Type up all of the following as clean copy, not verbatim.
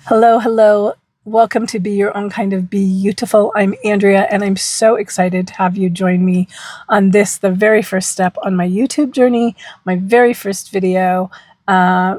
Hello, hello. Welcome to Be Your Own Kind of Beautiful. I'm Andrea, and I'm so excited to have you join me on this, the very first step on my YouTube journey, my very first video. Uh,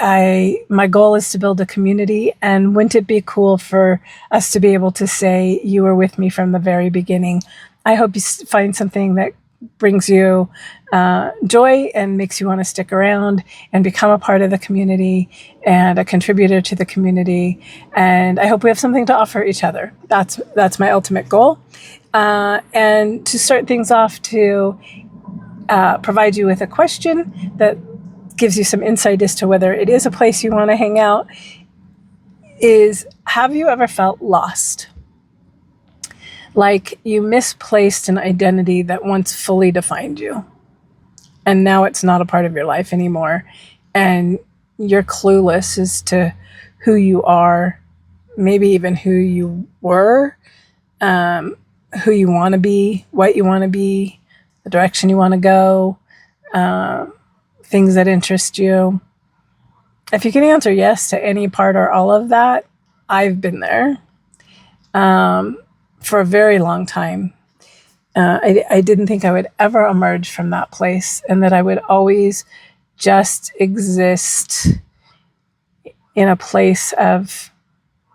my goal is to build a community, and wouldn't it be cool for us to be able to say you were with me from the very beginning? I hope you find something that brings you joy and makes you want to stick around and become a part of the community and a contributor to the community. And I hope we have something to offer each other. That's my ultimate goal. And to start things off, to provide you with a question that gives you some insight as to whether it is a place you want to hang out, is, have you ever felt lost? Like you misplaced an identity that once fully defined you, and now it's not a part of your life anymore, and you're clueless as to who you are, maybe even who you were, who you want to be, what you want to be, the direction you want to go, things that interest you. If you can answer yes to any part or all of that, I've been there for a very long time. I didn't think I would ever emerge from that place, and that I would always just exist in a place of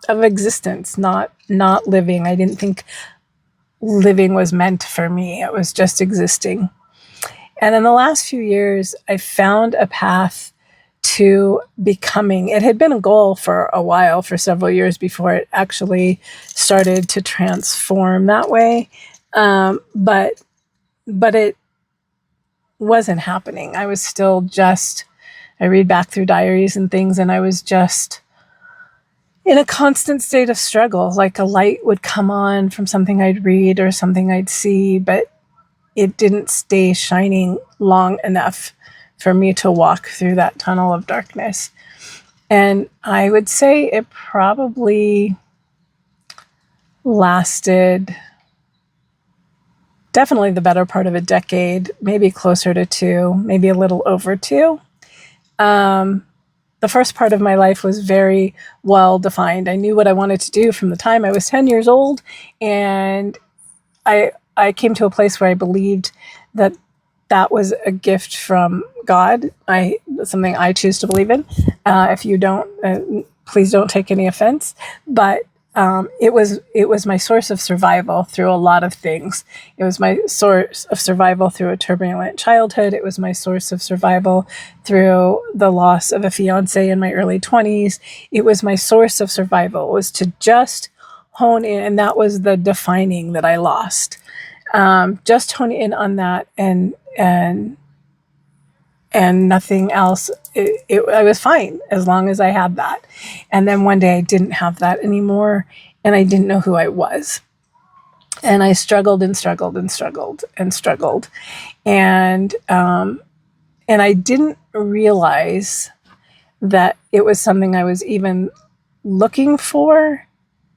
existence, not living. I didn't think living was meant for me. It was just existing. And in the last few years, I found a path to becoming. It had been a goal for a while, for several years before it actually started to transform that way. But it wasn't happening. I was still just, I read back through diaries and things, and I was just in a constant state of struggle. Like a light would come on from something I'd read or something I'd see, but it didn't stay shining long enough for me to walk through that tunnel of darkness. And I would say it probably lasted definitely the better part of a decade, maybe closer to two, maybe a little over two. The first part of my life was very well defined. I knew what I wanted to do from the time I was 10 years old, and I came to a place where I believed that that was a gift from God. Something I choose to believe in. If you don't, please don't take any offense. But it was my source of survival through a lot of things. It was my source of survival through a turbulent childhood. It was my source of survival through the loss of a fiance in my early 20s. It was my source of survival, was to just hone in, and that was the defining that I lost. Just hone in on that and nothing else. I was fine as long as I had that. And then one day I didn't have that anymore, and I didn't know who I was. And I struggled and struggled and struggled and struggled. And I didn't realize that it was something I was even looking for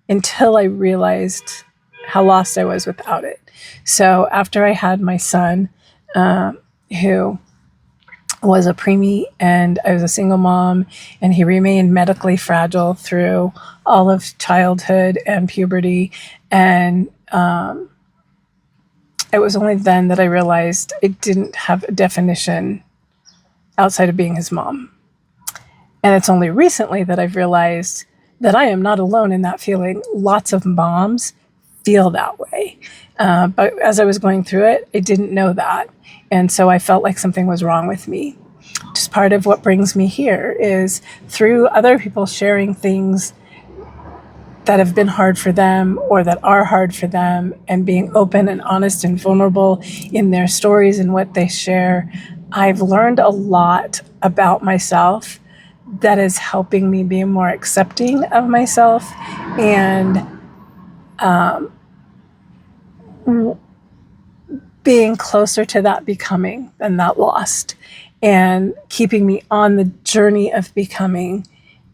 until I realized how lost I was without it. So after I had my son, who was a preemie, and I was a single mom, and he remained medically fragile through all of childhood and puberty. And it was only then that I realized it didn't have a definition outside of being his mom. And it's only recently that I've realized that I am not alone in that feeling. Lots of moms feel that way. But as I was going through it, I didn't know that. And so I felt like something was wrong with me. Just part of what brings me here is through other people sharing things that have been hard for them or that are hard for them, and being open and honest and vulnerable in their stories and what they share. I've learned a lot about myself that is helping me be more accepting of myself, and being closer to that becoming than that lost, and keeping me on the journey of becoming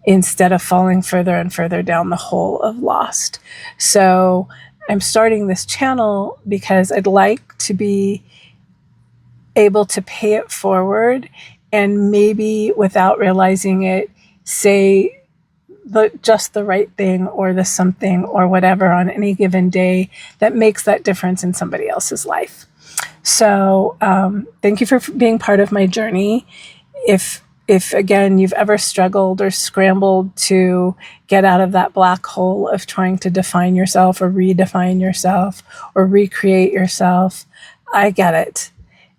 instead of falling further and further down the hole of lost. So I'm starting this channel because I'd like to be able to pay it forward, and maybe without realizing it, say just the right thing or the something or whatever on any given day that makes that difference in somebody else's life. So thank you for being part of my journey. If again, you've ever struggled or scrambled to get out of that black hole of trying to define yourself or redefine yourself or recreate yourself, I get it.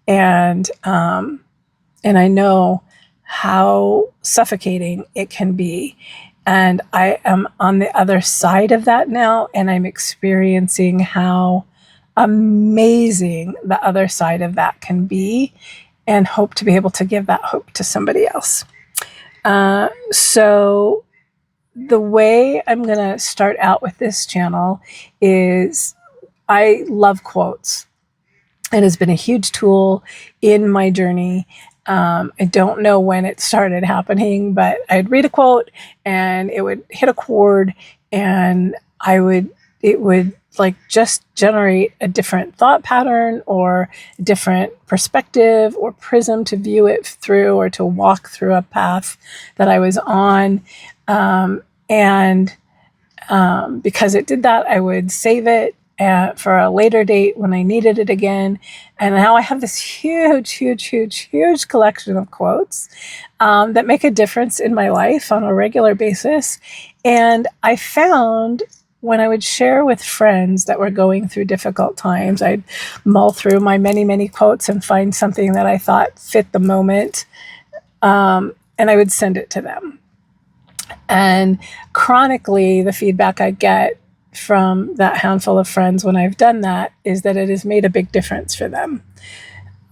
And I know how suffocating it can be. And I am on the other side of that now, and I'm experiencing how amazing the other side of that can be, and hope to be able to give that hope to somebody else. So the way I'm going to start out with this channel is I love quotes. It has been a huge tool in my journey. I don't know when it started happening, but I'd read a quote and it would hit a chord, and it would like just generate a different thought pattern or a different perspective or prism to view it through, or to walk through a path that I was on. Because it did that, I would save it for a later date when I needed it again. And now I have this huge collection of quotes that make a difference in my life on a regular basis. And I found when I would share with friends that were going through difficult times, I'd mull through my many quotes and find something that I thought fit the moment. And I would send it to them. And chronically, the feedback I get from that handful of friends when I've done that is that it has made a big difference for them,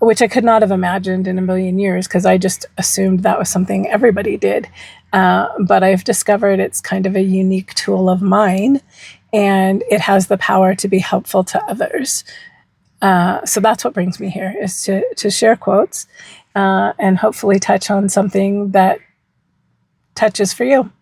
which I could not have imagined in a million years, because I just assumed that was something everybody did. But I've discovered it's kind of a unique tool of mine, and it has the power to be helpful to others. So that's what brings me here, is to share quotes and hopefully touch on something that touches for you.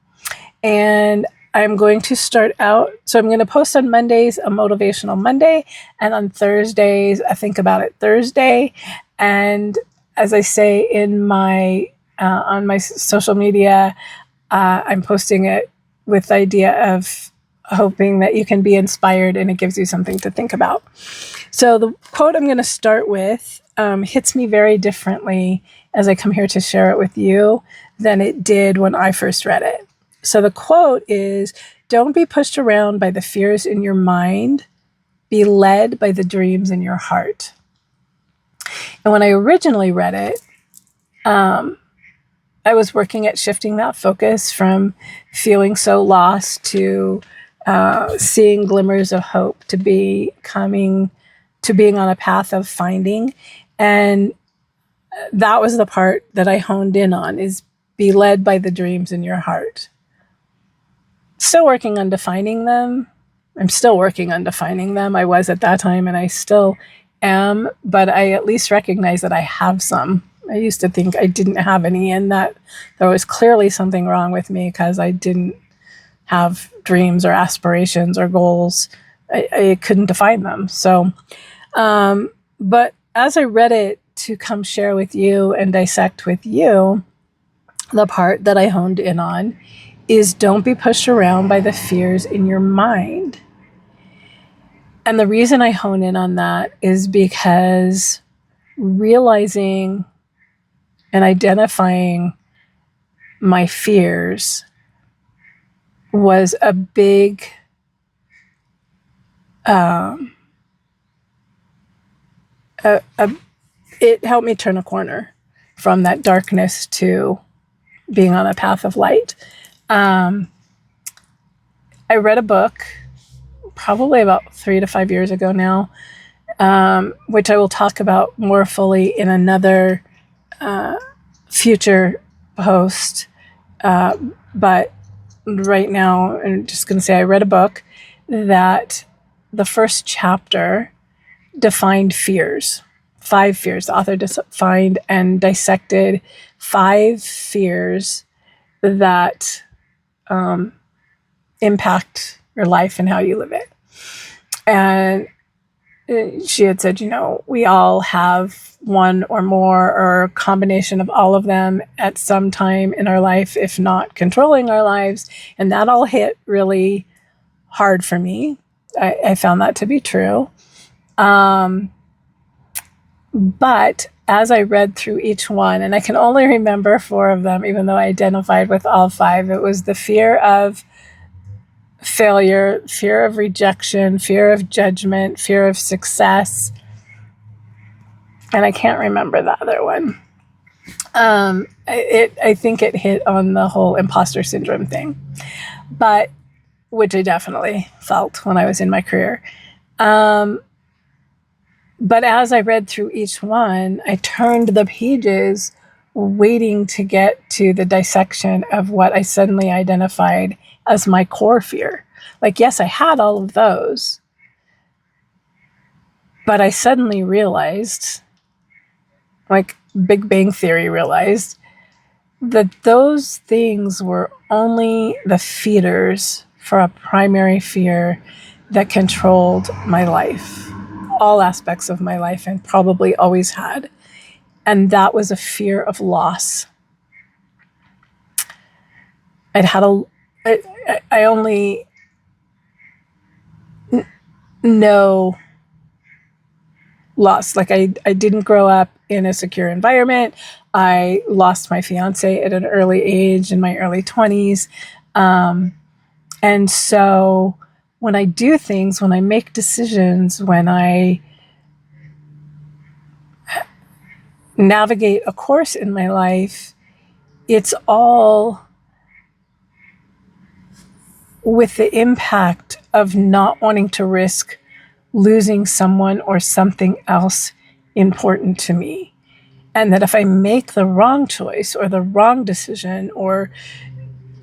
And I'm going to start out. So I'm going to post on Mondays a motivational Monday, and on Thursdays a think about it Thursday. And as I say in my on my social media, I'm posting it with the idea of hoping that you can be inspired and it gives you something to think about. So the quote I'm going to start with hits me very differently as I come here to share it with you than it did when I first read it. So the quote is, "Don't be pushed around by the fears in your mind. Be led by the dreams in your heart." And when I originally read it, I was working at shifting that focus from feeling so lost to seeing glimmers of hope, to being on a path of finding. And that was the part that I honed in on, is be led by the dreams in your heart. Still working on defining them. I'm still working on defining them. I was at that time, and I still am, but I at least recognize that I have some. I used to think I didn't have any, and that there was clearly something wrong with me because I didn't have dreams or aspirations or goals. I couldn't define them. So, but as I read it to come share with you and dissect with you, the part that I honed in on is, don't be pushed around by the fears in your mind. And the reason I hone in on that is because realizing and identifying my fears was a big it helped me turn a corner from that darkness to being on a path of light. I read a book probably about 3 to 5 years ago now, which I will talk about more fully in another future post. But right now, I'm just going to say I read a book that the first chapter defined fears, 5 fears. The author defined and dissected 5 fears that impact your life and how you live it. And she had said, we all have one or more or a combination of all of them at some time in our life, if not controlling our lives. And that all hit really hard for me. I found that to be true. But as I read through each one, and I can only remember 4 of them, even though I identified with all 5, it was the fear of failure, fear of rejection, fear of judgment, fear of success. And I can't remember the other one. I think it hit on the whole imposter syndrome thing, but which I definitely felt when I was in my career. But as I read through each one, I turned the pages waiting to get to the dissection of what I suddenly identified as my core fear. Like, yes, I had all of those, but I suddenly realized, like Big Bang Theory realized, that those things were only the feeders for a primary fear that controlled my life, all aspects of my life, and probably always had. And that was a fear of loss. I only know loss. Like I didn't grow up in a secure environment. I lost my fiance at an early age in my early 20s. And so when I do things, when I make decisions, when I navigate a course in my life, it's all with the impact of not wanting to risk losing someone or something else important to me. And that if I make the wrong choice or the wrong decision or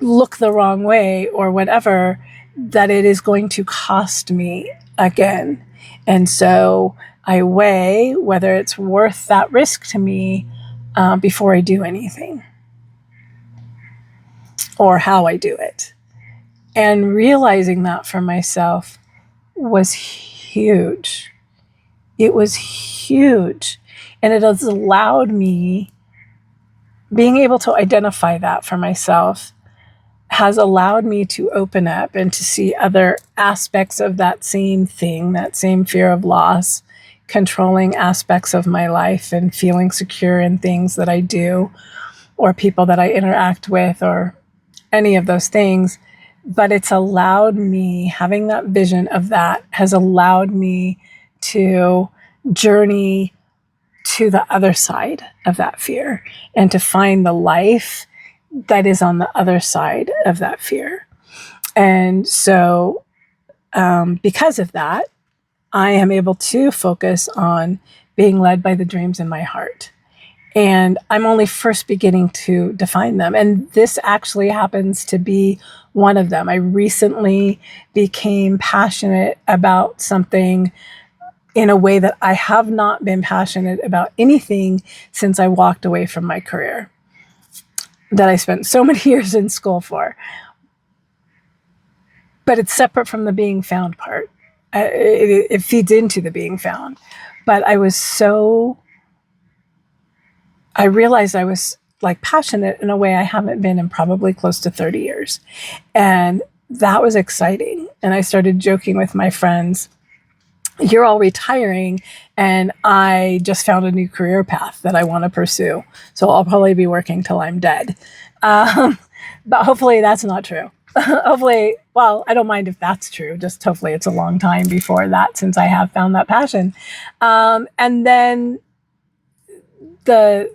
look the wrong way or whatever, that it is going to cost me again. And so I weigh whether it's worth that risk to me before I do anything or how I do it. And realizing that for myself was huge. It was huge. And it has allowed me, being able to identify that for myself has allowed me to open up and to see other aspects of that same thing, that same fear of loss, controlling aspects of my life and feeling secure in things that I do or people that I interact with or any of those things. But it's allowed me, having that vision of that has allowed me to journey to the other side of that fear and to find the life that is on the other side of that fear. And so because of that, I am able to focus on being led by the dreams in my heart. And I'm only first beginning to define them. And this actually happens to be one of them. I recently became passionate about something in a way that I have not been passionate about anything since I walked away from my career that I spent so many years in school for. But it's separate from the being found part. It feeds into the being found. But I realized I was like passionate in a way I haven't been in probably close to 30 years. And that was exciting. And I started joking with my friends, you're all retiring and I just found a new career path that I want to pursue. So I'll probably be working till I'm dead. But hopefully that's not true. Hopefully, well, I don't mind if that's true. Just hopefully it's a long time before that since I have found that passion. And then the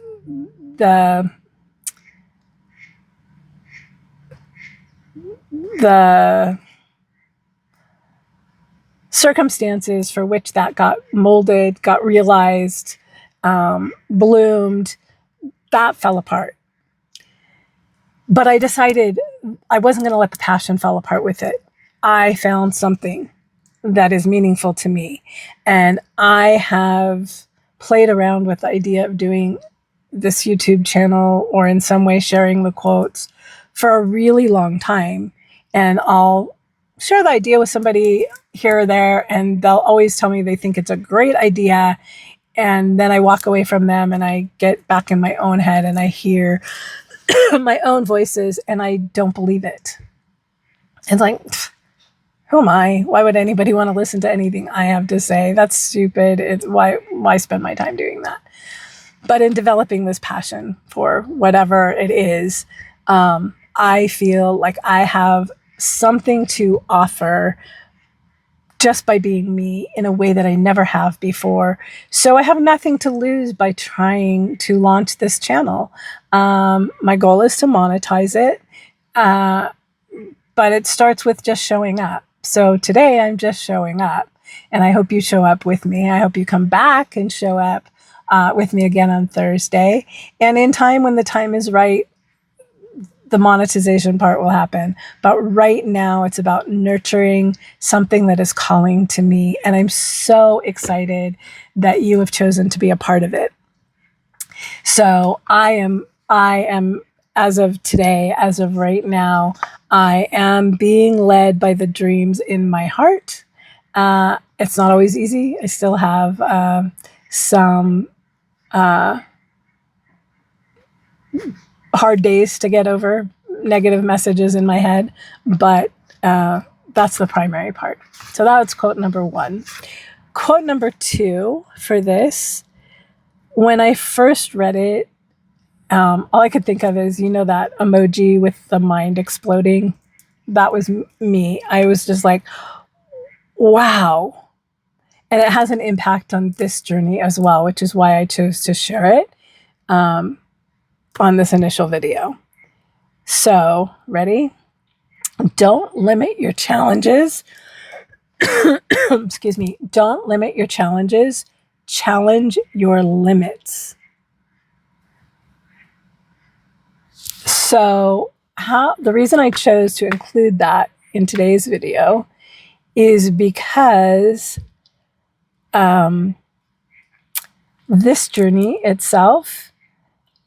circumstances for which that got molded, got realized, bloomed, that fell apart. But I decided I wasn't going to let the passion fall apart with it. I found something that is meaningful to me. And I have played around with the idea of doing this YouTube channel or in some way sharing the quotes for a really long time. And I'll share the idea with somebody here or there, and they'll always tell me they think it's a great idea. And then I walk away from them and I get back in my own head and I hear my own voices and I don't believe it. It's like, who am I? Why would anybody want to listen to anything I have to say? That's stupid. It's why spend my time doing that? But in developing this passion for whatever it is, I feel like I have something to offer just by being me in a way that I never have before. So I have nothing to lose by trying to launch this channel. My goal is to monetize it, but it starts with just showing up. So today I'm just showing up, and I hope you show up with me. I hope you come back and show up with me again on Thursday. And in time, when the time is right, the monetization part will happen. But right now it's about nurturing something that is calling to me. And I'm so excited that you have chosen to be a part of it. So I am, as of today, as of right now, I am being led by the dreams in my heart. It's not always easy. I still have some hard days to get over, negative messages in my head, but that's the primary part. So that's quote number 1. Quote number 2 for this, when I first read it, all I could think of is, that emoji with the mind exploding. That was me. I was just like, wow. And it has an impact on this journey as well, which is why I chose to share it on this initial video. So, ready? Don't limit your challenges. Excuse me. Don't limit your challenges. Challenge your limits. So, the reason I chose to include that in today's video is because this journey itself,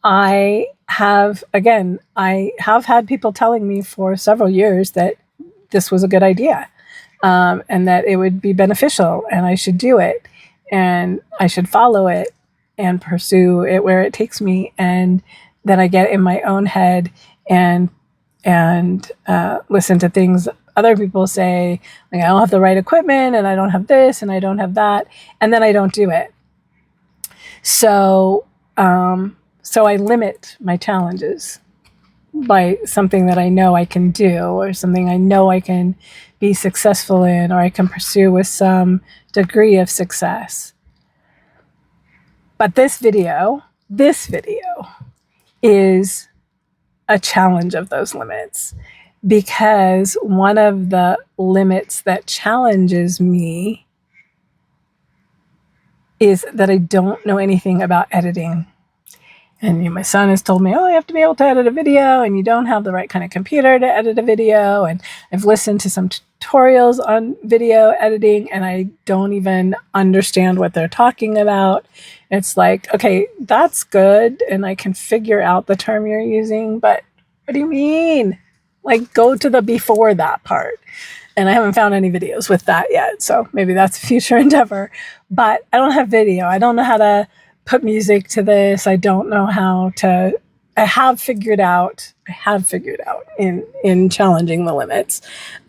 I have had people telling me for several years that this was a good idea, and that it would be beneficial and I should do it and I should follow it and pursue it where it takes me. And then I get in my own head and listen to things other people say, like I don't have the right equipment and I don't have this and I don't have that. And then I don't do it. So I limit my challenges by something that I know I can do, or something I know I can be successful in, or I can pursue with some degree of success. But this video is a challenge of those limits, because one of the limits that challenges me is that I don't know anything about editing. And my son has told me, you have to be able to edit a video, and you don't have the right kind of computer to edit a video. And I've listened to some tutorials on video editing, and I don't even understand what they're talking about. It's like, okay, that's good, and I can figure out the term you're using, but what do you mean? Like, go to the before that part. And I haven't found any videos with that yet, so maybe that's a future endeavor. But I don't have video. I don't know how to put music to this. I don't know how to. I have figured out in challenging the limits.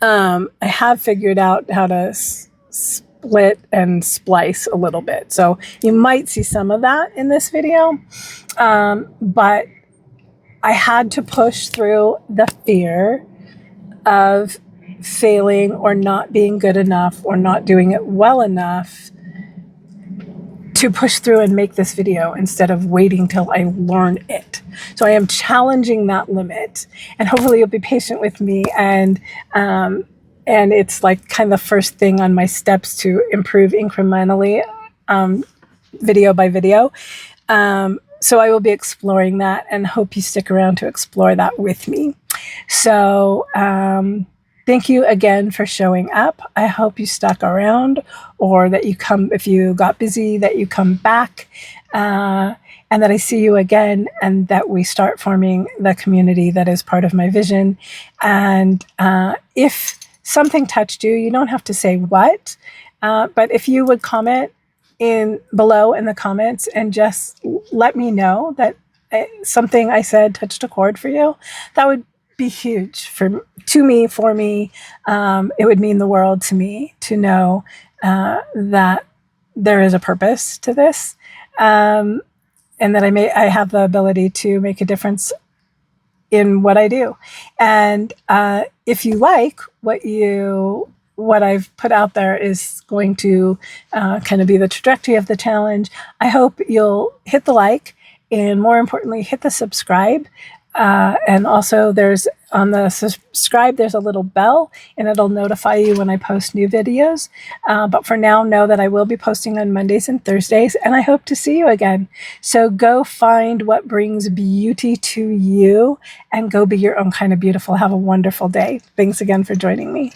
I have figured out how to split and splice a little bit. So you might see some of that in this video. But I had to push through the fear of failing or not being good enough or not doing it well enough to push through and make this video instead of waiting till I learn it. So I am challenging that limit, and hopefully you'll be patient with me. And it's like kind of the first thing on my steps to improve incrementally, video by video. So I will be exploring that, and hope you stick around to explore that with me. So thank you again for showing up. I hope you stuck around, or that you come, if you got busy, that you come back, and that I see you again, and that we start forming the community that is part of my vision. And if something touched you. You don't have to say what, but if you would comment in below in the comments and just let me know that something I said touched a chord for you, that would be huge to me, for me. It would mean the world to me to know that there is a purpose to this, and that I have the ability to make a difference in what I do. And if you like what I've put out there is going to kind of be the trajectory of the challenge, I hope you'll hit the like, and more importantly, hit the subscribe. And also there's on the subscribe, there's a little bell, and it'll notify you when I post new videos. But for now, know that I will be posting on Mondays and Thursdays, and I hope to see you again. So go find what brings beauty to you and go be your own kind of beautiful. Have a wonderful day. Thanks again for joining me.